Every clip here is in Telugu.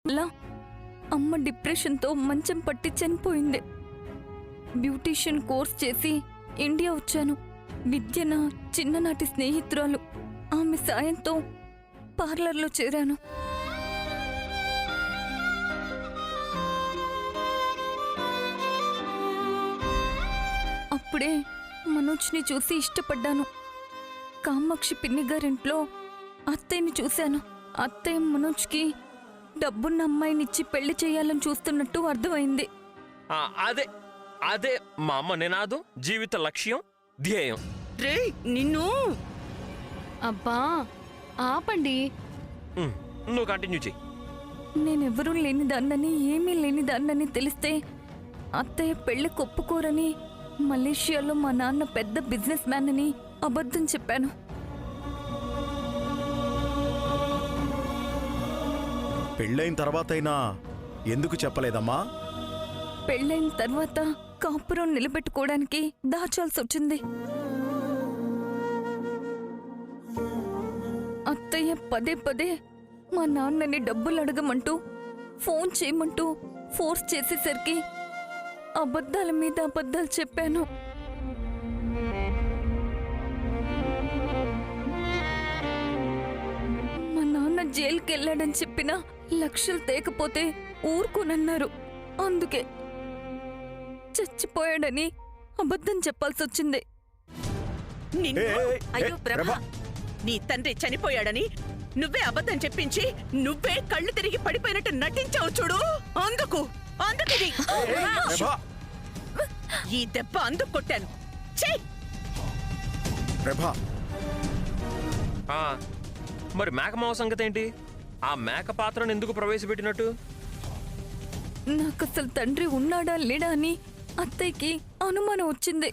అలా అమ్మ డిప్రెషన్తో మంచం పట్టి చనిపోయింది. బ్యూటీషియన్ కోర్స్ చేసి ఇండియా వచ్చాను. విద్య నా చిన్ననాటి స్నేహితురాలు. ఆమె సాయంతో పార్లర్లో చేరాను. అప్పుడే మనోజ్ని చూసి ఇష్టపడ్డాను. కామాక్షి పిన్ని గారింట్లో అత్తయ్యని చూశాను. అత్తయ్య మనోజ్కి డబ్బున్న అమ్మాయినిచ్చి పెళ్లి చేయాలని చూస్తున్నట్టు అర్థమైంది. అదే అదే మా అమ్మ నినాదం, జీవిత లక్ష్యం, ధ్యేయం. నిన్ను అబ్బా ఆపండి. నువ్వు కంటిన్యూ చెయ్యి. నేనెవరూ లేనిదాన్నని, ఏమీ లేనిదాన్నని తెలిస్తే అత్తయ్య పెళ్లి ఒప్పుకోరని, మలేషియాలో మా నాన్న పెద్ద బిజినెస్ మ్యాన్ అని అబద్ధం చెప్పాను. పెళ్ళైన తర్వాతైనా ఎందుకు చెప్పలేదమ్మా? పెళ్ళైన తర్వాత కాపురం నిలబెట్టుకోవడానికి దాచాల్సి వచ్చింది. అత్తయ్య పదే పదే మా నాన్నని డబ్బులు అడగమంటూ, ఫోన్ చేయమంటూ ఫోర్స్ చేసేసరికి అబద్ధాల మీద అబద్ధాలు చెప్పాను. మా నాన్న జైలుకి వెళ్ళాడని చెప్పినా లక్షలు తేకపోతే ఊరుకోనన్నారు. అందుకే చచ్చిపోయాడని అబద్ధం చెప్పాల్సి వచ్చింది. అయ్యో ప్రభా, నీ తండ్రి చనిపోయాడని నువ్వే అబద్ధం చెప్పించి నువ్వే కళ్ళు తిరిగి పడిపోయినట్టు నటించావు చూడు. అందుకిది ఈ దెబ్బ అందుకు కొట్టాను. మరి మేకమావ సంగతి ఏంటి? ఆ మేక పాత్రను ఎందుకు ప్రవేశపెట్టినట్టు? నాకసలు తండ్రి ఉన్నాడా లేడా అని అత్తయ్యకి అనుమానం వచ్చింది.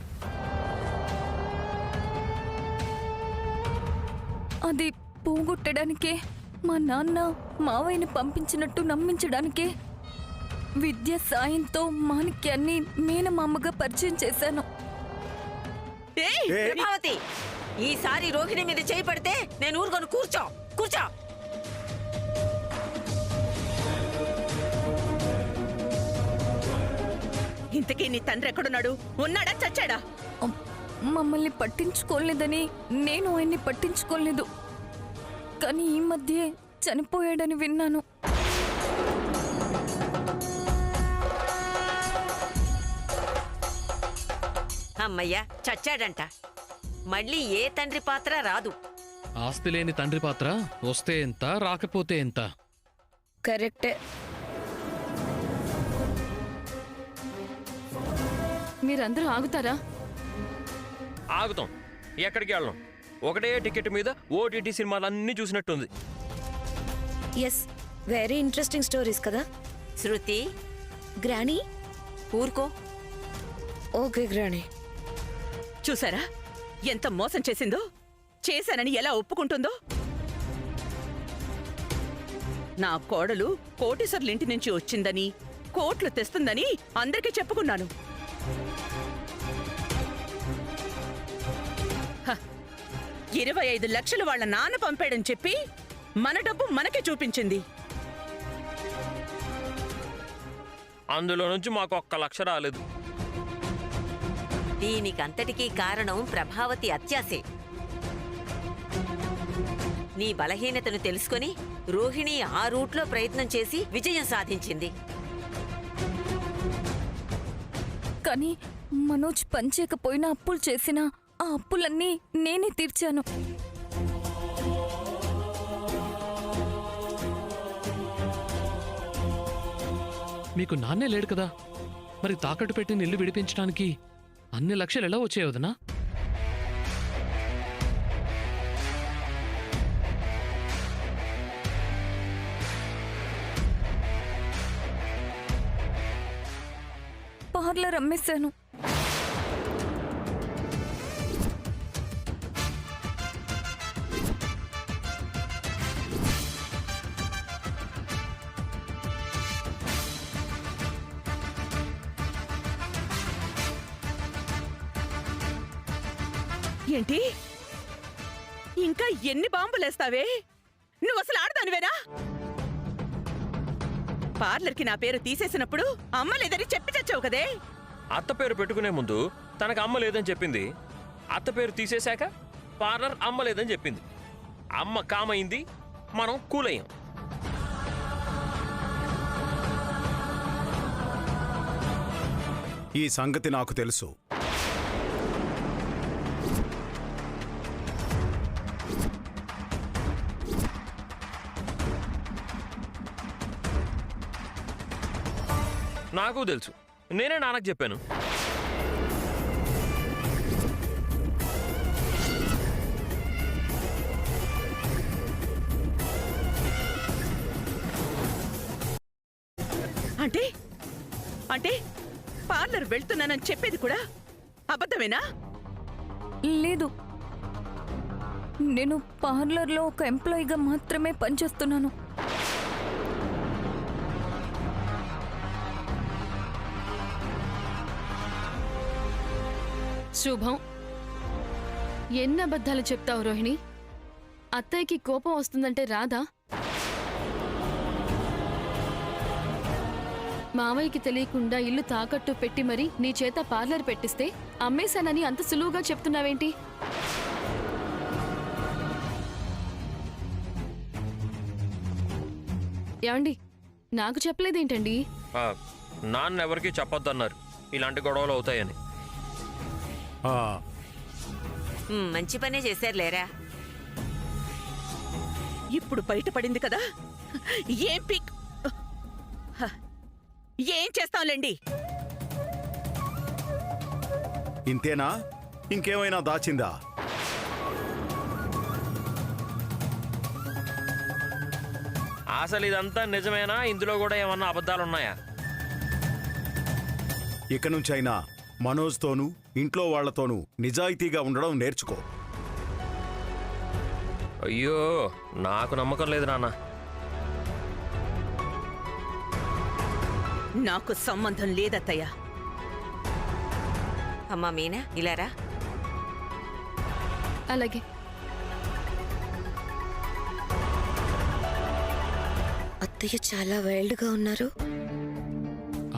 అది పోగొట్టడానికే మా నాన్న మావయ్యని పంపించినట్టు నమ్మించడానికే విద్య సాయంతో మాణిక్యాన్ని మేనమామగా పరిచయం చేశాను. ప్రభావతి, ఈసారి రోహిణి మీద చేయి పడితే నేను ఊరుకొని కూర్చో. ఇంతకీ నీ తండ్రి ఎక్కడున్నాడు? ఉన్నాడా, చచ్చాడా? మమ్మల్ని పట్టించుకోలేదని నేను ఆయన్ని పట్టించుకోలేదు. కానీ ఈ మధ్యే చనిపోయాడని విన్నాను. అమ్మయ్యా, చచ్చాడంట. మళ్ళీ ఏ తండ్రి పాత్ర రాదు. ఆస్తి లేని తండ్రి పాత్ర వస్తే ఎంత, రాకపోతే ఎంత. కరెక్టే. మీరందరూ ఆగుతారా? ఆగుతాం. ఎక్కడికి వెళ్ళం. ఒకటే టికెట్ మీద ఓటీటీ సినిమాలన్నీ చూసినట్టుంది. ఎస్, వెరీ ఇంట్రెస్టింగ్ స్టోరీస్ కదా. శృతి, గ్రానీ ఊరుకో. Okay granny. చూసారా ఎంత మోసం చేసిందో? చేశానని ఎలా ఒప్పుకుంటుందో? నా కోడలు కోటీశ్వర్లింటి నుంచి వచ్చిందని, కోట్లు తెస్తుందని అందరికీ చెప్పుకున్నాను. 25 లక్షలు వాళ్ళ నాన్న పంపాడని చెప్పి మన డబ్బు మనకే చూపించింది. అందులో నుంచి మాకు 1 లక్ష రాలేదు. దీనికంతటికీ కారణం ప్రభావతి అత్యాసే. నీ బలహీనతను తెలుసుకొని రోహిణి ఆ రూట్లో ప్రయత్నం చేసి విజయం సాధించింది. కానీ మనోజ్ పనిచేయకపోయినా అప్పులు చేసినా ఆ అప్పులన్నీ నేనే తీర్చాను. మీకు నాన్నే లేడు కదా, మరి తాకట్టు పెట్టి ఇల్లు విడిపించడానికి అన్ని లక్షలు ఎలా వచ్చాయి వదనా? పార్లర్ అమ్మేశాను. ఏంటి? ఇంకా ఎన్ని బాంబులేస్తావే? నువ్వు అసలు ఆడదానివేనా? పార్లర్కి నా పేరు తీసేసినప్పుడు అమ్మ లేదని చెప్పి చచ్చావు కదే. అత్త పేరు పెట్టుకునే ముందు తనకు అమ్మ లేదని చెప్పింది. అత్త పేరు తీసేశాక పార్లర్ అమ్మ లేదని చెప్పింది. అమ్మ కామైంది, మనం కూలయ్యాం. ఈ సంగతి నాకు తెలుసు. నాకు తెలుసు, నేనే నాన్నకు చెప్పాను. అంటే అంటే పార్లర్ వెళ్తున్నానని చెప్పేది కూడా అబద్ధమేనా? లేదు, నేను పార్లర్లో ఒక ఎంప్లాయీగా మాత్రమే పనిచేస్తున్నాను. శుభం. ఎన్ని అబద్ధాలు చెప్తావు రోహిణి? అత్తయ్యకి కోపం వస్తుందంటే రాదా? మావయ్యకి తెలియకుండా ఇల్లు తాకట్టు పెట్టి మరీ నీ చేత పార్లర్ పెట్టిస్తే అమ్మేశానని అంత సులువుగా చెప్తున్నావేంటి? ఏమండి, నాకు చెప్పలేదేంటండి? నాన్న ఎవరికి చెప్పొద్దన్నారు, ఇలాంటి గొడవలు అవుతాయని. ఆ, మంచి పనే చేశారు లేరా. ఇప్పుడు బయటపడింది కదా, ఏం పిక్ ఏం చేస్తాంలేండి. ఇంతేనా? ఇంకేమైనా దాచిందా? అసలు ఇదంతా నిజమేనా? ఇందులో కూడా ఏమన్నా అబద్ధాలున్నాయా? ఇక నుంచైనా మనోజ్తోనూ ఇంట్లో వాళ్లతోనూ నిజాయితీగా ఉండడం నేర్చుకో. అయ్యో, నాకు నమ్మకం లేదు నాన్న. నాకు సంబంధం లేదత్తయ్య. అమ్మా మీనా, ఇలారా. అలాగే. అత్తయ్య చాలా వైల్డ్గా ఉన్నారు.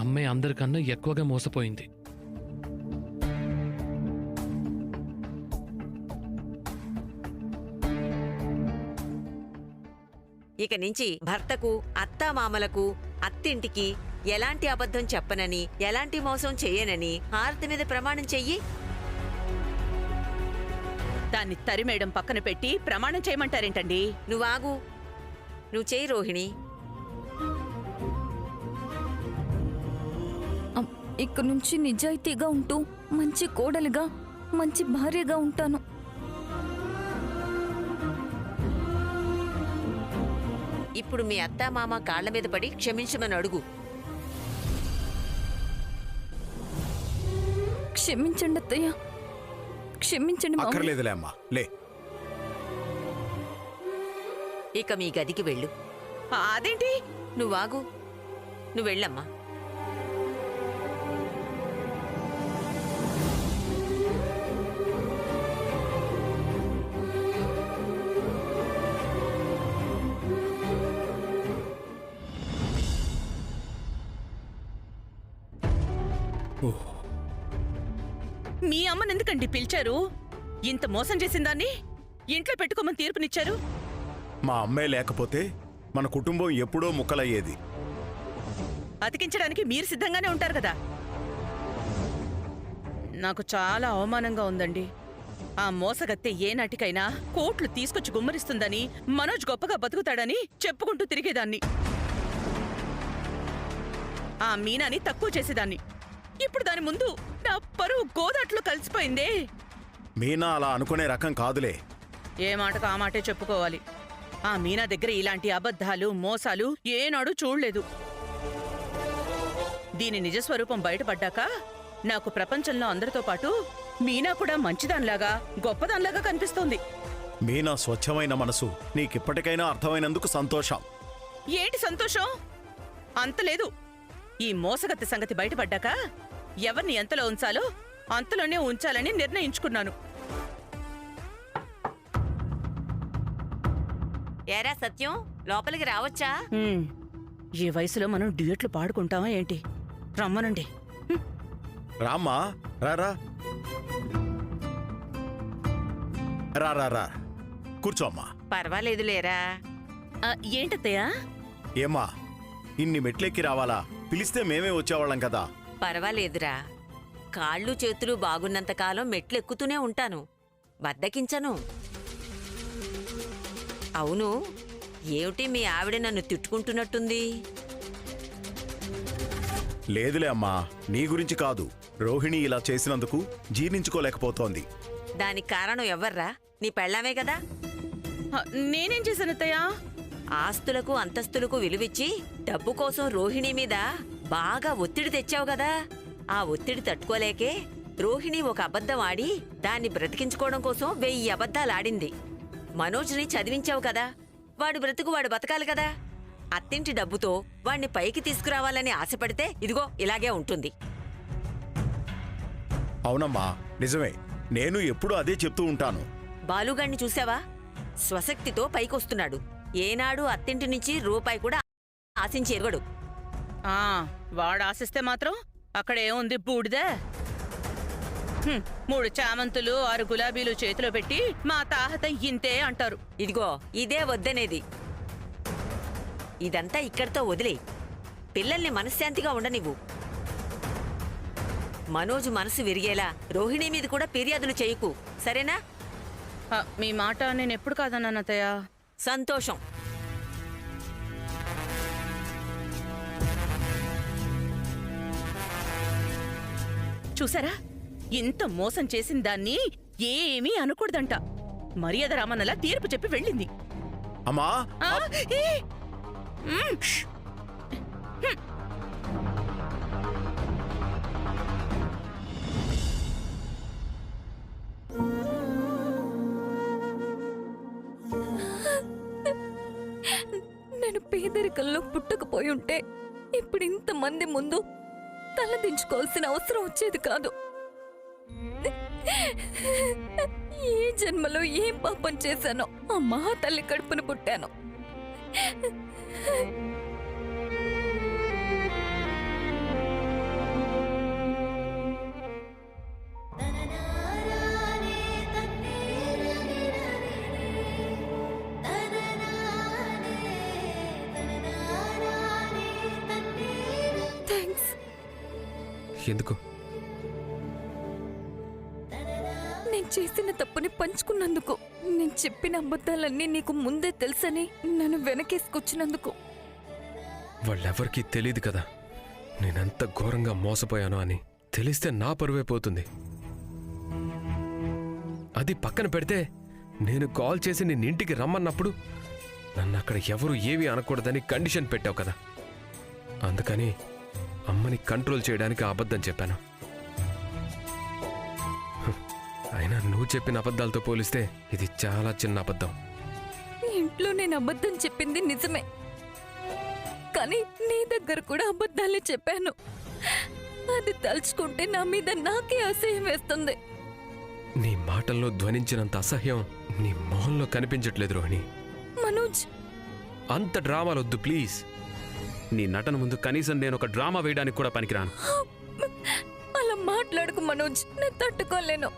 అమ్మాయి అందరికన్నా ఎక్కువగా మోసపోయింది. ఇక నుంచి భర్తకు, అత్తామామలకు, అత్తింటికి ఎలాంటి అబద్ధం చెప్పనని, ఎలాంటి మోసం చెయ్యనని హారతి మీద ప్రమాణం చెయ్యి. దాన్ని తరిమేయడం పక్కన పెట్టి ప్రమాణం చేయమంటారేంటండి? నువ్వాగు, నువ్వు చెయ్యి రోహిణి. ఇక నుంచి నిజాయితీగా ఉంటూ మంచి కోడలిగా, మంచి భార్యగా ఉంటాను. ఇప్పుడు మీ అత్తామామ కాళ్ల మీద పడి క్షమించమని అడుగు. క్షమించండి అత్తయ్య, క్షమించండి మామయ్య. అక్కర్లేదులే అమ్మా, లే. ఇక మీ గదికి వెళ్ళు. అదేంటి? నువ్వాగు, నువ్వు వెళ్ళమ్మా. మీ అమ్మని ఎందుకండి పిలిచారు? ఇంత మోసం చేసిందాన్ని ఇంట్లో పెట్టుకోమని తీర్పునిచ్చారు. మా అమ్మాయి లేకపోతే మన కుటుంబం ఎప్పుడో ముక్కలయ్యేది. అతికించడానికి మీరు సిద్ధంగానే ఉంటారు కదా. నాకు చాలా అవమానంగా ఉందండి. ఆ మోసగత్తె ఏ నాటికైనా కోట్లు తీసుకొచ్చి గుమ్మరిస్తుందని, మనోజ్ గొప్పగా బతుకుతాడని చెప్పుకుంటూ తిరిగేదాన్ని. ఆ మీనాని తక్కువ చేసేదాన్ని. ఇప్పుడు దాని ముందు నా పరువు గోదాట్లో కలిసిపోయిందే. మీనా అలా అనుకునే రకం కాదులే. ఏ మాటకు ఆ మాటే చెప్పుకోవాలి. ఆ మీనా దగ్గర ఇలాంటి అబద్ధాలు, మోసాలు ఏనాడు చూడలేదు. దీని నిజస్వరూపం బయటపడ్డాక నాకు ప్రపంచంలో అందరితో పాటు మీనా కూడా మంచిదానిలాగా, గొప్పదానిలాగా కనిపిస్తోంది. మీనా స్వచ్ఛమైన మనసు నీకిప్పటికైనా అర్థమైనందుకు సంతోషం. ఏంటి సంతోషం? అంతలేదు. ఈ మోసగత్తి సంగతి బయటపడ్డాక ఎవరిని ఎంతలో ఉంచాలో అంతలోనే ఉంచాలని నిర్ణయించుకున్నాను. ఏరా సత్యం, లోపలికి రావచ్చా? ఈ వయసులో మనం డ్యూయట్లు పాడుకుంటామా ఏంటి? రమ్మనండి. రామ్మా రారా రా రా రా కూర్చోమ్మా. పర్వాలేదులేరా. ఏంటత్తయ్యా? ఏమ్మా ఇన్ని మెట్లెక్కి రావాలా? పిలిస్తే మేమే వచ్చేవాళ్ళం కదా. పర్వాలేదురా. కాళ్ళు చేతులు బాగున్నంతకాలం మెట్లెక్కుతూనే ఉంటాను, బద్దకించను. అవును, ఏమిటి మీ ఆవిడ నన్ను తిట్టుకుంటున్నట్టుంది? లేదులే అమ్మా, నీ గురించి కాదు. రోహిణి ఇలా చేసినందుకు జీర్ణించుకోలేకపోతోంది. దానికి కారణం ఎవర్రా? నీ పెళ్ళామే కదా. నేనేం చేశానత్తయ్యా? ఆస్తులకు అంతస్తులకు విలువిచ్చి డబ్బు కోసం రోహిణి మీద బాగా ఒత్తిడి తెచ్చావు కదా. ఆ ఒత్తిడి తట్టుకోలేకే రోహిణి ఒక అబద్ధం ఆడి దాన్ని బ్రతికించుకోవడం కోసం 1000 అబద్ధాలాడింది. మనోజ్ని చదివించావు కదా, వాడు బ్రతుకు వాడు బతకాలి కదా. అత్తింటి డబ్బుతో వాణ్ణి పైకి తీసుకురావాలని ఆశపడితే ఇదిగో ఇలాగే ఉంటుంది. అవునమ్మా నిజమే, నేను ఎప్పుడూ అదే చెప్తూ ఉంటాను. బాలుగాణ్ణి చూసావా? స్వశక్తితో పైకొస్తున్నాడు. ఏనాడు అత్తింటి నుంచి రూపాయి కూడా ఆశించి ఎరగడు. వాడు ఆశిస్తే మాత్రం అక్కడేముంది బూడిదే. 3 చామంతులు 6 గులాబీలు చేతిలో పెట్టి మా తాహత ఇంతే అంటారు. ఇదిగో ఇదే వద్దనేది. ఇదంతా ఇక్కడితో వదిలే, పిల్లల్ని మనశ్శాంతిగా ఉండనివ్వు. మనోజు మనసు విరిగేలా రోహిణి మీద కూడా ఫిర్యాదులు చేయకు, సరేనా? మీ మాట నేనెప్పుడు కాదన్నానత్తయ్యా. సంతోషం. చూసారా, ఇంత మోసం చేసిన దాన్ని ఏమీ అనకూడదంట. మర్యాద రామన్నలా తీర్పు చెప్పి వెళ్ళింది. అమ్మా నేను పేదరికంలో పుట్టకపోయి ఉంటే ఇప్పుడు ఇంతమంది ముందు తలదించుకోవాల్సిన అవసరం వచ్చేది కాదు. ఏ జన్మలో ఏం పాపం చేశానో ఆ మహాతల్లి కడుపున పుట్టాను. థ్యాంక్స్. ఎందుకు? నేను చేసిన తప్పుని పంచుకున్నందుకు, నేను చెప్పిన అబద్ధాలన్నీ నీకు ముందే తెలుసని నన్ను వెనకేసుకొచ్చినందుకు. వాళ్ళెవరికీ తెలియదు కదా నేనెంత ఘోరంగా మోసపోయానో అని. తెలిస్తే నా పరువే పోతుంది. అది పక్కన పెడితే నేను కాల్ చేసి నిన్న ఇంటికి రమ్మన్నప్పుడు నన్ను అక్కడ ఎవరు ఏమీ అనకూడదని కండిషన్ పెట్టావు కదా. అందుకని అమ్మని కంట్రోల్ చేయడానికి ఆ అబద్ధం చెప్పాను. అయినా నువ్వు చెప్పిన అబద్ధాలతో పోలిస్తే ఇది చాలా చిన్న అబద్ధం. ఇంట్లో నేను అబద్ధం చెప్పింది నిజమే, కానీ నీ దగ్గర కూడా అబద్ధాలే చెప్పాను. అది తలుచుకుంటే నా మీద నాకే అసహ్యం వేస్తుంది. నీ మాటల్లో ధ్వనించినంత అసహ్యం నీ మొహంలో కనిపించట్లేదు రోహిణి. మనోజ్, అంత డ్రామాలొద్దు ప్లీజ్. నీ నటన ముందు కనీసం నేను ఒక డ్రామా వేయడానికి కూడా పనికిరాను. అలా మాట్లాడుకు మనోజ్, నేను తట్టుకోలేను.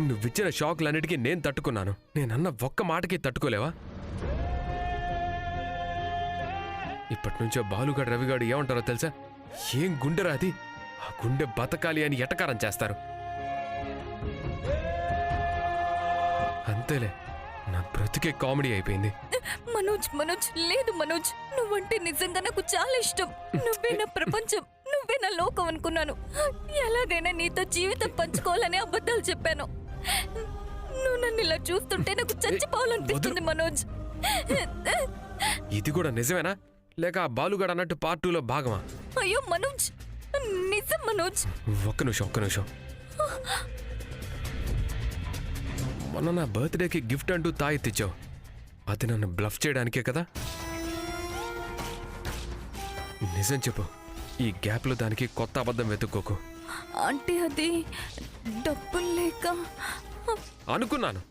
నువ్విచ్చిన షాక్లన్నిటికీ నేను తట్టుకున్నాను. నేనన్న ఒక్క మాటకి తట్టుకోలేవా? ఇప్పటినుంచో బాలుగాడు రవిగాడు ఏమంటారో తెలుసా? ఏం గుండెరా అది, ఆ గుండె బతకాలి అని ఎటకారం చేస్తారు. అంతేలే, నా బ్రతికే కామెడీ అయిపోయింది. మనోజ్, మనోజ్, లేదు మనోజ్, నువ్వంటే నిజంగా నాకు చాలా ఇష్టం. నువ్వే నా ప్రపంచం, నువ్వే నా లోకం అనుకున్నాను. ఎలాగైనా నీతో జీవితం పంచుకోవాలని అబద్ధాలు చెప్పాను. నువ్వు నన్ను ఇలా చూస్తుంటే నాకు చచ్చిపోవాలనిపిస్తుంది మనోజ్. ఇది కూడా నిజమేనా, లేక ఆ బాలుగాడు అన్నట్టు పార్ట్ 2లో భాగమా? అయ్యో మనోజ్, నిజం మనోజ్. ఒక్క నిమిషం. మొన్న నా బర్త్డేకి గిఫ్ట్ అంటూ తాయి తెచ్చావు. అది నన్ను బ్లఫ్ చేయడానికే కదా? నిజం చెప్పు, ఈ గ్యాప్లో దానికి కొత్త అబద్ధం వెతుక్కోకు. అంటే అది డబ్బులు లేక అనుకున్నాను.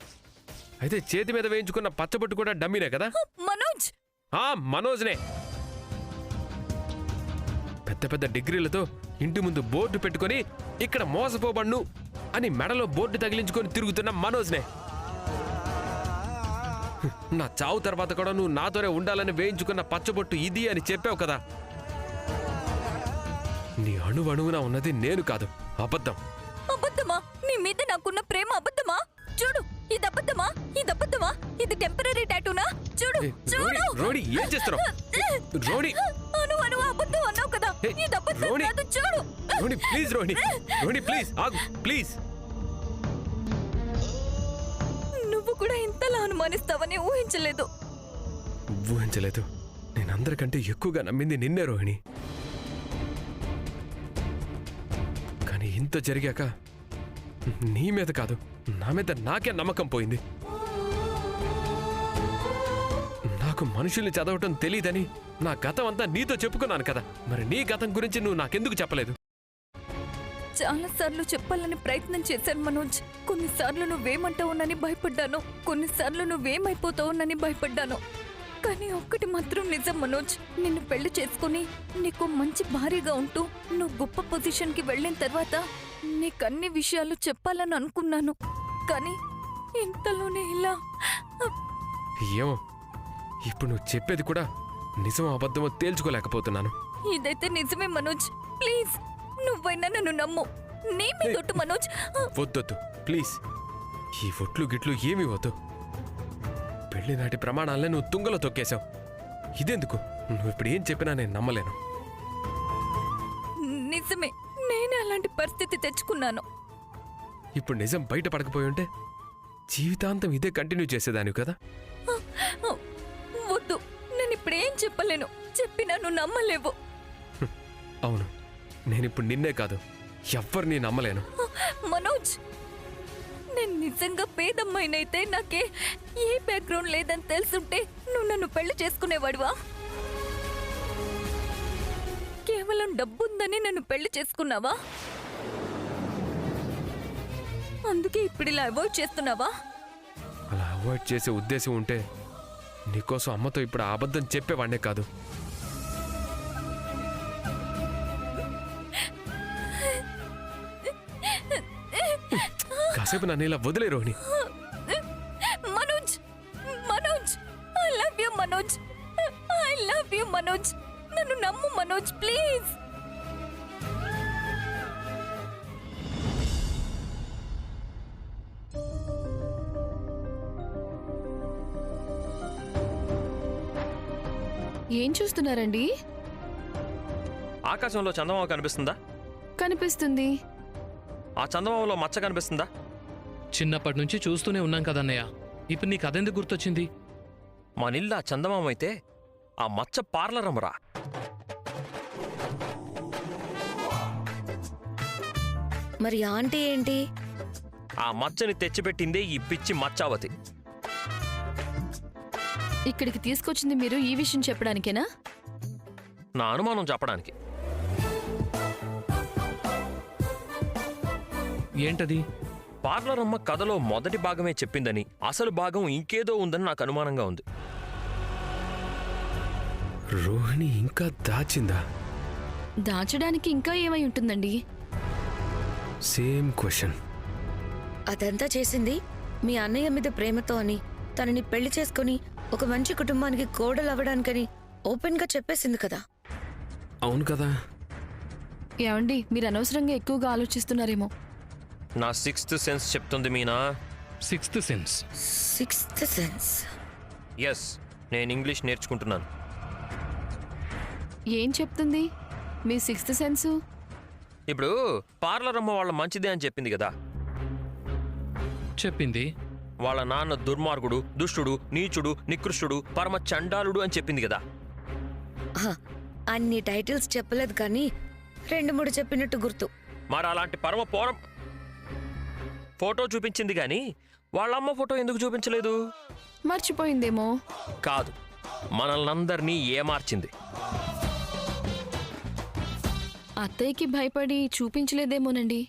అయితే చేతి మీద వేయించుకున్న పచ్చబొట్టు కూడా డమ్మీనే కదా? మనోజ్, మనోజ్నే. పెద్ద పెద్ద డిగ్రీలతో ఇంటి ముందు బోర్డు పెట్టుకొని ఇక్కడ మోసపోబడ్ను అని మెడలో బోర్డు తగిలించుకొని తిరుగుతున్న మనోజ్నే. నా చావు తర్వాత కూడా నువ్వు నాతోనే ఉండాలని వేయించుకున్న పచ్చబొట్టు ఇది అని చెప్పావు కదా. నీ అణువణువున ఉన్నది నేను కాదు, అబద్ధం. అబద్ధమా? నీ మీద నాకున్న ప్రేమ అబద్ధమా? చూడు, ఇది అబద్ధమా? ఇది అబద్ధమా? ఇది టెంపరీ టాటూనా? చూడు చూడు. రోణి ఏం చేస్తున్నావు? రోణి అను అబద్ధం అన్నావు కదా. ఇది అబద్ధం రోణి. కాదు, చూడు. రోణి ప్లీజ్, రోణి ప్లీజ్ ఆగు ప్లీజ్. నువ్వు కూడా ఇంతలా అనుమానిస్తావని ఊహించలేదు. ఊహించలేదు. నేను అందరికంటే ఎక్కువగా నమ్మింది నిన్నే రోహిణి. కానీ ఇంత జరిగాక నీ మీద కాదు, నా మీద నాకే నమ్మకం పోయింది. నాకు మనుషుల్ని చదవటం తెలీదని నా గతం అంతా నీతో చెప్పుకున్నాను కదా. మరి నీ గతం గురించి నువ్వు నాకెందుకు చెప్పలేదు? చాలా సార్లు చెప్పాలని ప్రయత్నం చేశాను మనోజ్. కొన్నిసార్లు నువ్వేమంటావునని భయపడ్డాను, కొన్నిసార్లు నువ్వేమైపోతావునని భయపడ్డాను. కానీ ఒక్కటి మాత్రం నిజం మనోజ్, నిన్ను పెళ్లి చేసుకుని నీకు మంచి భార్యగా ఉంటూ నువ్వు గొప్ప పొజిషన్కి వెళ్ళిన తర్వాత నీకన్ని విషయాలు చెప్పాలని అనుకున్నాను. కానీ ఇంతలోనే ఇలా ఏమో, ఇప్పుడు నువ్వు చెప్పేది కూడా నిజమో అబద్ధమో తేల్చుకోలేకపోతున్నాను. ఇదైతే నిజమే మనోజ్. ప్లీజ్ నువ్వైనా నన్ను నమ్ము. నీ మీదొట్టు మనోజ్. వద్దొద్దు ప్లీజ్. ఈ ఒట్లు గిట్లు ఏమీ వద్దు. పెళ్లి నాటి ప్రమాణాలనే నువ్వు తుంగలో తొక్కేశావు. ఇదెందుకు? నువ్వు ఇప్పుడు ఏం చెప్పినా నేను నమ్మలేను. నిజమే, నేనే అలాంటి పరిస్థితి తెచ్చుకున్నాను. ఇప్పుడు నిజం బయట పడకపోయి ఉంటే జీవితాంతం ఇదే కంటిన్యూ చేసేదానివి కదా. వద్దు, నేను ఇప్పుడేం చెప్పలేను. చెప్పినా నువ్వు నమ్మలేవు. అవును, నేనిప్పుడు నిన్నే కాదు ఎవ్వరినీ నమ్మలేను. మనోజ్, నేను నిజంగా పేదమ్మాయినైతే నాకే ఏ బ్యాక్గ్రౌండ్ లేదని తెలుసుంటే నువ్వు నన్ను పెళ్లి చేసుకునేవాడివా? కేవలం డబ్బుందని నన్ను పెళ్లి చేసుకున్నావా? అందుకే ఇప్పుడు ఇలా అవాయిడ్ చేస్తున్నావా? అలా అవాయిడ్ చేసే ఉద్దేశం ఉంటే నీకోసం అమ్మతో ఇప్పుడు ఆ అబద్ధం చెప్పేవాడినే కాదు. కాసేపు నన్ను ఇలా వదిలే Rohini. Manoj, Manoj, I love you Manoj, I love you Manoj. నన్ను నమ్ము మనోజ్, ప్లీజ్. ఏం చూస్తున్నారండి? ఆకాశంలో చందమామ కనిపిస్తుందా? కనిపిస్తుంది. ఆ చందమామలో మచ్చ కనిపిస్తుందా? చిన్నప్పటి నుంచి చూస్తూనే ఉన్నాం కదన్నయ్య. ఇప్పుడు నీకు అదెందుకు గుర్తొచ్చింది? మనిల్లా చందమామ అయితే ఆ మచ్చ పార్లరమ్మరా. మరి ఆంటీ ఏంటి? ఆ మచ్చని తెచ్చిపెట్టిందే ఈ పిచ్చి మచ్చావతి. ఇక్కడికి తీసుకొచ్చింది మీరు ఈ విషయం చెప్పడానికేనా? నా అనుమానం చెప్పడానికి. ఏంటది? పార్లరమ్మ కథలో మొదటి భాగమే చెప్పిందని అసలు భాగం ఇంకేదో ఉందని నాకు అనుమానంగా ఉంది. రోహిణి ఇంకా దాచిందా? దాచడానికి ఇంకా ఏమై ఉంటుందండి? Same question. అదంతా చేసింది మీ అన్నయ్య మీద ప్రేమతో అని, తనని పెళ్లి చేసుకుని ఒక మంచి కుటుంబానికి కోడలు అవ్వడానికని ఓపెన్ గా చెప్పేసింది కదా. అవును కదా. ఏమండి, మీరు అనవసరంగా ఎక్కువగా ఆలోచిస్తున్నారేమో. నా సిక్స్త్ సెన్స్ చెప్తుంది Meena. Sixth sense? Sixth sense? Yes, నేను ఇంగ్లీష్ నేర్చుకుంటున్నాను. ఏం చెప్తుంది మీ సిక్స్త్ సెన్సు? ఇప్పుడు పార్లరమ్మ వాళ్ళ మంచిదే అని చెప్పింది కదా. చెప్పింది. వాళ్ళ నాన్న దుర్మార్గుడు, దుష్టుడు, నీచుడు, నికృష్టుడు, పరమ చండాలుడు అని చెప్పింది కదా. అన్ని టైటిల్స్ చెప్పలేదు కానీ 2-3 చెప్పినట్టు గుర్తు. మరి అలాంటి పరమ పోరం ఫోటో చూపించింది కానీ వాళ్ళమ్మ ఫోటో ఎందుకు చూపించలేదు? మర్చిపోయిందేమో. కాదు, మనల్నందరినీ ఏమార్చింది. అత్తయ్యకి భయపడి చూపించలేదేమోనండి.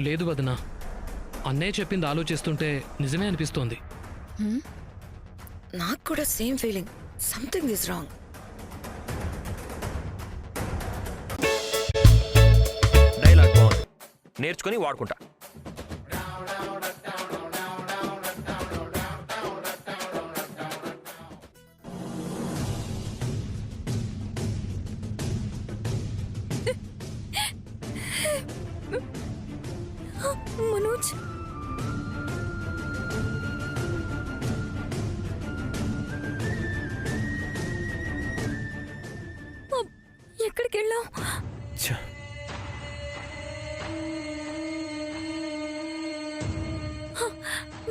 లేదు వదినా, అన్నయ్య చెప్పింది ఆలోచిస్తుంటే నిజమే అనిపిస్తోంది. నాకు కూడా same feeling. Something is wrong. నేర్చుకుని వాడుకుంటా. మనోజ్, ఎక్కడికి వెళ్ళావు? ఛ,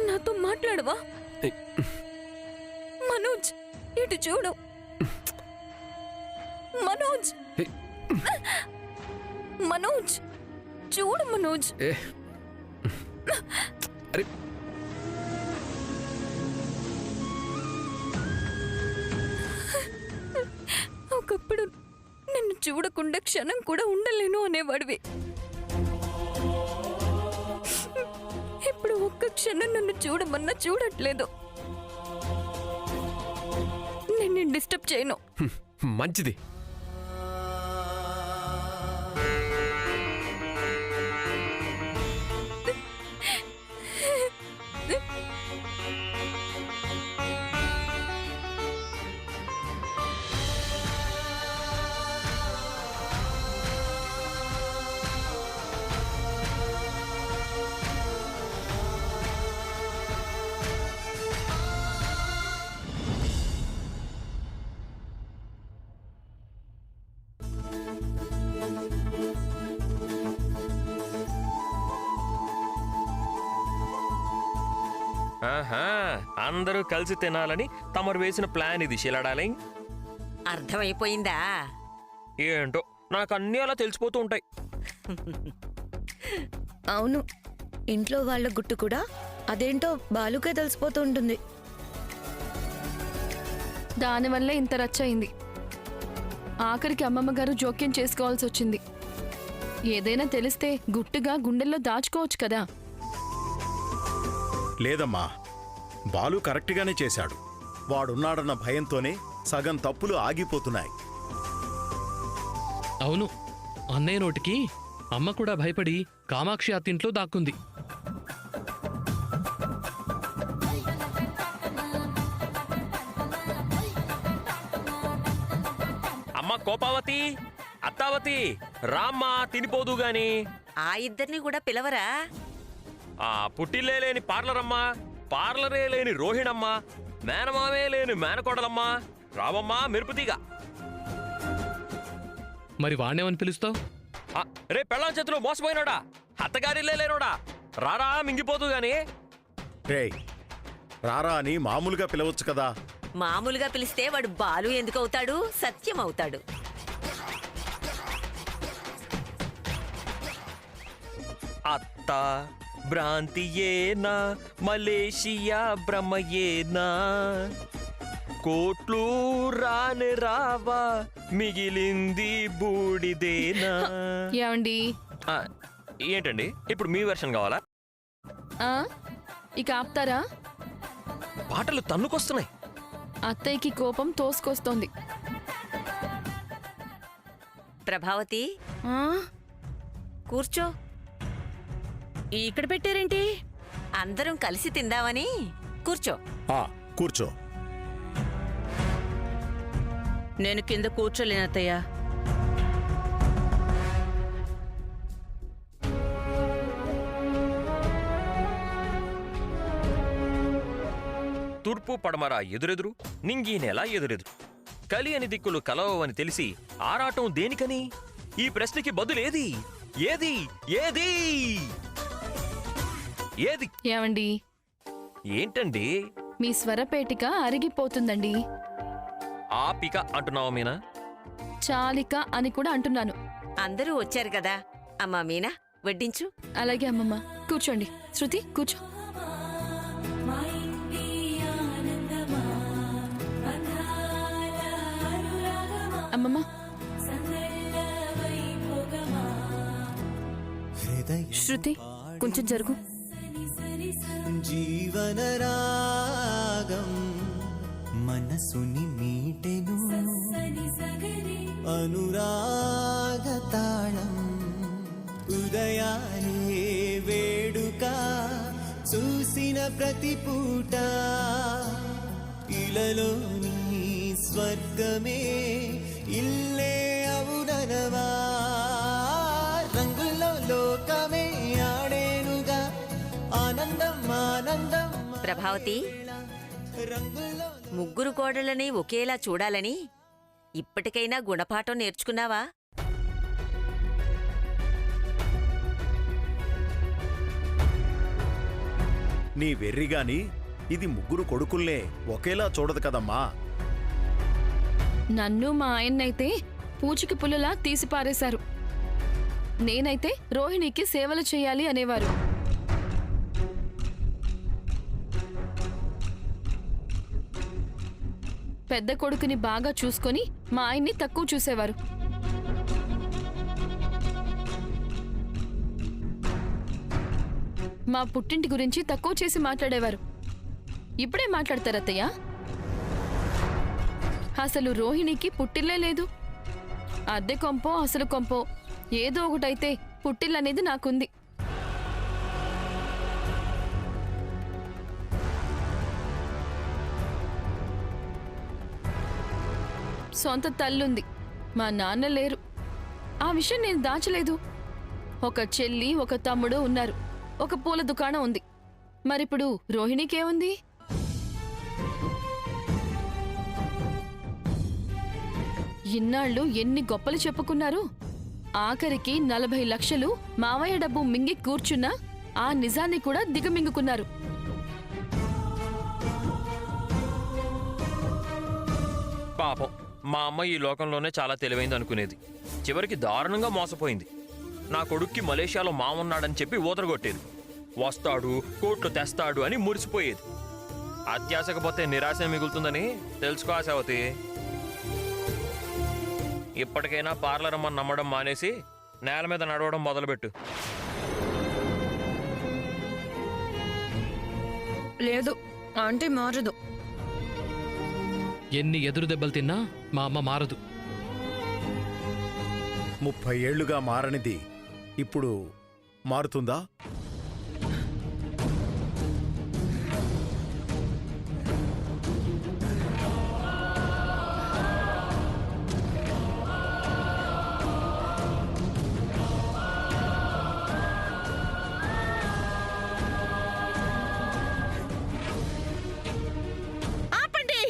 నాతో మాట్లాడవా? ఏ, మనోజ్, ఇటు చూడు. మనోజ్, ఏ, మనోజ్, చూడు మనోజ్. ఏ, అరే ఒకప్పుడు నిన్ను చూడకుండా క్షణం కూడా ఉండలేను అనేవాడివి. ఇప్పుడు ఒక్క క్షణం నన్ను చూడమన్నా చూడట్లేదు. నిన్ను డిస్టర్బ్ చేయను. మంచిది. ఆహా, అందరూ కలిసి తినాలని తమరు వేసిన ప్లాన్ ఇది షీలా డార్లింగ్. అర్థమైపోయిందా? ఏంటో నాకు అన్నీ అలా తెలిసిపోతూ ఉంటాయి. అవును, ఇంట్లో వాళ్ళ గుట్టు కూడా అదేంటో బాలుకే తెలిసిపోతూ ఉంటుంది. దానివల్లే ఇంత రచ్చయింది. ఆఖరికి అమ్మమ్మ గారు జోక్యం చేసుకోవాల్సి వచ్చింది. ఏదైనా తెలిస్తే గుట్టుగా గుండెల్లో దాచుకోవచ్చు కదా. లేదమ్మా, బాలు కరెక్ట్గానే చేశాడు. వాడున్నాడన్న భయంతోనే సగం తప్పులు ఆగిపోతున్నాయి. అవును, అన్నయ్య నోటికి అమ్మ కూడా భయపడి కామాక్షి అత్తింట్లో దాక్కుంది. అమ్మ కోపావతి, అత్తావతి, రామ్మా తినిపోదు గాని. ఆ ఇద్దరిని కూడా పిలవరా? ఆ పుట్టిల్లే లేని పార్లరమ్మా, పార్లరే లేని రోహిణమ్మా, మేనమామే లేని మేనకోడలమ్మా, రావమ్మా మెరుపుతీగా. మరి వాణ్ణేమని పిలుస్తావు? రే పెళ్ళాం చేతిలో మోసపోయినోడా, అత్తగారిల్లే లేనోడా, రారా మింగిపోదు గాని. రేయ్, రారా అని మామూలుగా పిలవచ్చు కదా. మామూలుగా పిలిస్తే వాడు బాలు ఎందుకు అవుతాడు? సత్యం అవుతాడు. అత్త భ్రాంతియేనా, మలేషియా భ్రమయేనా, కోట్లు రాని రావా, మిగిలింది బూడిదేనా. ఏమండి? ఆ, ఏంటండి ఇప్పుడు మీ వెర్షన్ కావాలా? ఆ? ఇక ఆపుతారా? పాటలు తన్నుకొస్తున్నాయి. అత్తయ్యకి కోపం తోసుకొస్తోంది. ప్రభావతి, ఆ? కూర్చో. ఇక్కడ పెట్టారేంటి? అందరం కలిసి తిందామని. కూర్చో. కూర్చో. నేను కింద కూర్చోలేనత్తయ్య. తూర్పు పడమర ఎదురెదురు, నింగి నెల ఎదురెదురు, కలి అని దిక్కులు కలవని తెలిసి ఆరాటం దేనికని? ఈ ప్రశ్నకి బదులేది? ఏది ఏది ఏది? ఏమండి? ఏంటండి మీ స్వరపేటిక అరిగిపోతుందండి. ఆపిక అంటున్నావా మీనా? చాలిక అని కూడా అంటున్నాను. అందరూ వచ్చారు కదా. అమ్మా మీనా, వడ్డించు. అలాగే అమ్మమ్మ. కూర్చోండి. శృతి కూర్చో. అమ్మమ్మ. శృతి కొంచెం జరుగు. జీవన రాగం మనసుని మీటెను, అనురాగ తాళం ఉదయానే వేడుక చూసిన ప్రతి పూట ఇలలోని స్వర్గమే ఇల్లే అవుననవా రంగుల్లో లోకమే ఆడేనుగా ఆనందం ఆనందం ప్రభావతి, రంగుల్లో ముగ్గురు కోడళ్ళని ఒకేలా చూడాలని ఇప్పటికైనా గుణపాఠం నేర్చుకున్నావా? నీ వెర్రిగాని ఇది ముగ్గురు కొడుకుల్నే ఒకేలా చూడదు కదమ్మా. నన్ను మా ఆయన్నైతే పూచికి పుల్లలా తీసిపారేశారు. నేనైతే రోహిణికి సేవలు చేయాలి అనేవారు. పెద్ద కొడుకుని బాగా చూసుకొని మా ఆయన్ని తక్కువ చూసేవారు. మా పుట్టింటి గురించి తక్కువ చేసి మాట్లాడేవారు. ఇప్పుడే మాట్లాడతారత్తయ్య? అసలు రోహిణికి పుట్టిల్లే లేదు. అద్దె కొంపో అసలు కొంపో ఏదో ఒకటైతే పుట్టిల్లనేది నాకుంది. సొంత తల్లుంది, మా నాన్న లేరు. ఆ విషయం నేను దాచలేదు. ఒక చెల్లి ఒక తమ్ముడు ఉన్నారు. ఒక పూల దుకాణం ఉంది. మరిప్పుడు రోహిణికేముంది? ఇన్నాళ్ళు ఎన్ని గొప్పలు చెప్పుకున్నారు. ఆఖరికి 40 లక్షలు మావయ్య డబ్బు మింగి కూర్చున్నా ఆ నిజాన్ని కూడా దిగమింగుకున్నారు. పాపం మా అమ్మ ఈ లోకంలోనే చాలా తెలివైంది అనుకునేది. చివరికి దారుణంగా మోసపోయింది. నా కొడుక్కి మలేషియాలో మామన్నాడని చెప్పి ఊదరగొట్టేది. వస్తాడు, కోట్లు తెస్తాడు అని మురిసిపోయేది. అత్యాశకపోతే నిరాశ మిగులుతుందని తెలుసుకో ఆశావతి. ఇప్పటికైనా పార్లర్ అమ్మని నమ్మడం మానేసి నేల మీద నడవడం మొదలుపెట్టు. లేదు, ఆంటీ మారదు. ఎన్ని ఎదురు దెబ్బలు తిన్నా మా అమ్మ మారదు. 30 ఏళ్లుగా మారనిది ఇప్పుడు మారుతుందా? ఆపండి!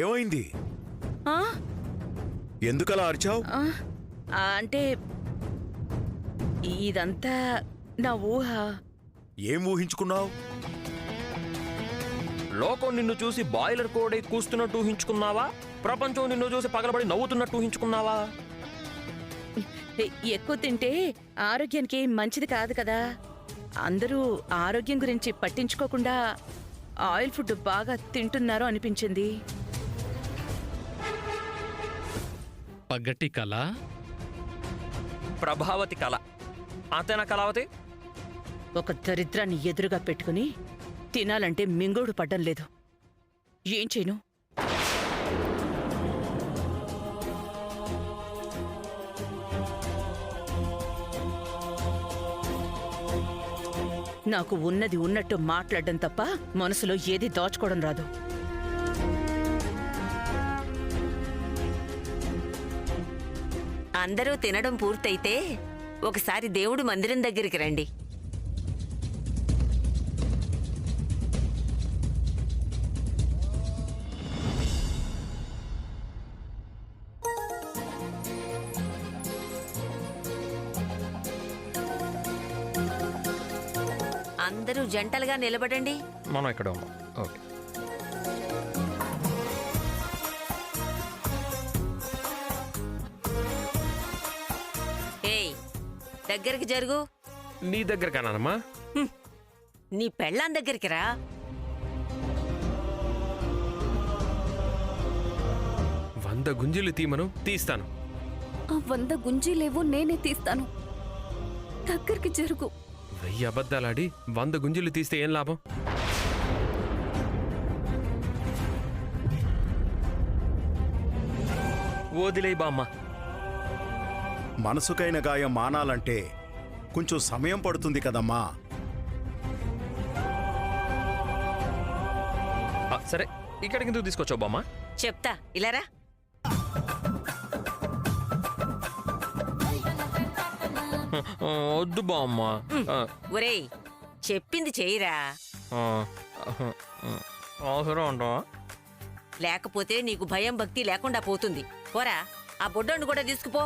ఏమైంది? ఆ? ఎందుకలా అరిచావు? అంటే ఇదంతా నా ఊహ. ఏం ఊహించుకున్నావు? లోకం నిన్ను చూసి బాయిలర్ కోడై కూస్తున్నట్టు ఊహించుకున్నావా? ప్రపంచం నిన్ను చూసి పగలబడి నవ్వుతున్నట్టు ఊహించుకున్నావా? ఎక్కువ తింటే ఆరోగ్యానికి మంచిది కాదు కదా. అందరూ ఆరోగ్యం గురించి పట్టించుకోకుండా ఆయిల్ ఫుడ్ బాగా తింటున్నారు అనిపించింది. పగటి కళ. ప్రభావతి కళ అంతేనా కళావతి? ఒక దరిద్రాన్ని ఎదురుగా పెట్టుకుని తినాలంటే మింగోడు పడ్డం లేదు. ఏం చేయను? నాకు ఉన్నది ఉన్నట్టు మాట్లాడడం తప్ప మనసులో ఏది దాచుకోవడం రాదు. అందరూ తినడం పూర్తయితే ఒకసారి దేవుడు మందిరం దగ్గరికి రండి. అందరూ జంటలుగా నిలబడండి. మనం ఇక్కడ ఉన్నాం. ఓకే. ఏయ్, దగ్గరికి జరుగు. నీ దగ్గర కానమ్మా. నీ పెళ్ళాం దగ్గరికి రా. 100 గుంజీలు తీమను, తీస్తాను. ఆ 100 గుంజీలేవో నేనే తీస్తాను. దగ్గరికి జరుగు. 1000 అబద్ధాలాడి 100 గుంజీలు తీస్తే ఏం లాభం? వదిలే బామ్మ. మనసుకైన గాయం మానాలంటే కొంచెం సమయం పడుతుంది కదమ్మా. సరే, ఇక్కడికి ఎందుకు తీసుకొచ్చావు బామ్మ? చెప్తా, ఇలారా. వద్దు బామ్మ. ఒరేయ్, చెప్పింది చెయ్యరా, అవసరం ఉంటావా? లేకపోతే నీకు భయం భక్తి లేకుండా పోతుంది. పోరా, ఆ బొడ్డోని కూడా తీసుకుపో.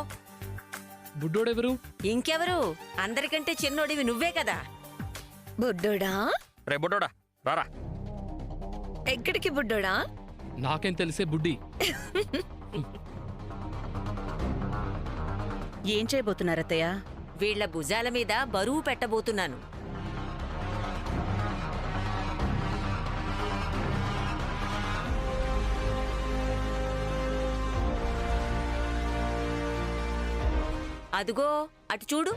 బుడ్డోడెవరు? ఇంకెవరు? అందరికంటే చిన్నోడివి నువ్వే కదా. బుడ్డోడా? రే బుడ్డోడా, రారా. ఎక్కడికి బుడ్డోడా? నాకేం తెలిసే బుడ్డి. ఏం చేయబోతున్నారత్తయ్య? వీళ్ల భుజాల మీద బరువు పెట్టబోతున్నాను. అదుగో అటు చూడు.